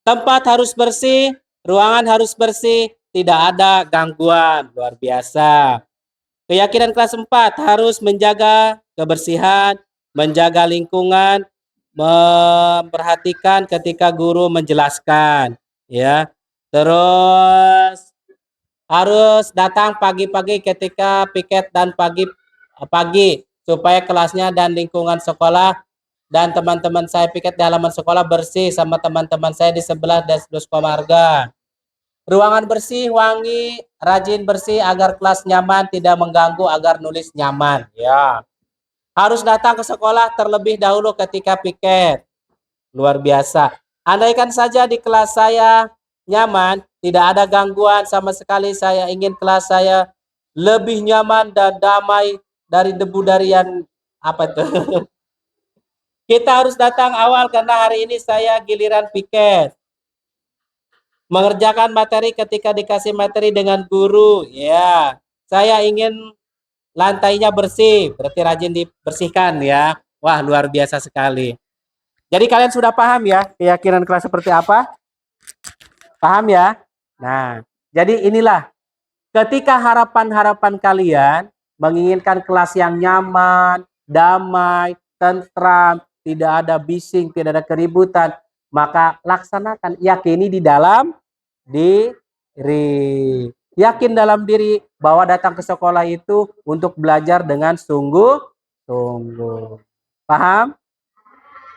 Tempat harus bersih, ruangan harus bersih, tidak ada gangguan. Luar biasa. Keyakinan kelas 4 harus menjaga kebersihan, menjaga lingkungan, memperhatikan ketika guru menjelaskan, ya. Terus harus datang pagi-pagi ketika piket dan pagi supaya kelasnya dan lingkungan sekolah dan teman-teman saya piket di halaman sekolah bersih sama teman-teman saya di sebelah dan Komarga. Ruangan bersih, wangi, rajin bersih agar kelas nyaman, tidak mengganggu, agar nulis nyaman. Ya, harus datang ke sekolah terlebih dahulu ketika piket. Luar biasa. Andaikan saja di kelas saya nyaman, tidak ada gangguan sama sekali. Saya ingin kelas saya lebih nyaman dan damai dari debu dari yang apa itu. Kita harus datang awal karena hari ini saya giliran piket. Mengerjakan materi ketika dikasih materi dengan guru. Ya, saya ingin lantainya bersih, berarti rajin dibersihkan ya. Wah, luar biasa sekali. Jadi kalian sudah paham ya keyakinan kelas seperti apa? Paham ya? Nah, jadi inilah ketika harapan-harapan kalian menginginkan kelas yang nyaman, damai, tentram, tidak ada bising, tidak ada keributan, maka laksanakan, yakini di dalam diri. Yakin dalam diri bahwa datang ke sekolah itu untuk belajar dengan sungguh-sungguh. Paham?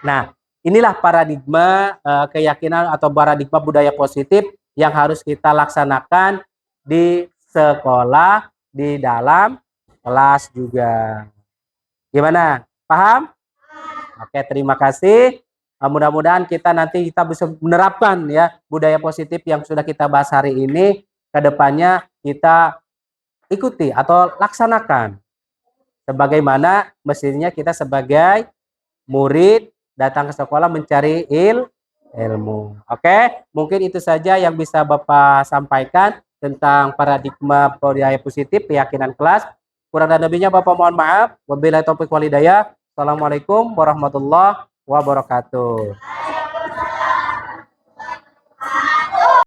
Nah, inilah paradigma keyakinan atau paradigma budaya positif yang harus kita laksanakan di sekolah, di dalam kelas juga. Gimana? Paham? Oke, terima kasih. Mudah-mudahan kita bisa menerapkan ya budaya positif yang sudah kita bahas hari ini. Kedepannya kita ikuti atau laksanakan. Sebagaimana mestinya kita sebagai murid datang ke sekolah mencari ilmu. Oke, mungkin itu saja yang bisa Bapak sampaikan tentang paradigma budaya positif keyakinan kelas. Kurang dan lebihnya Bapak mohon maaf. Wabillahi taufiq wal hidayah. Assalamualaikum warahmatullahi wabarakatuh.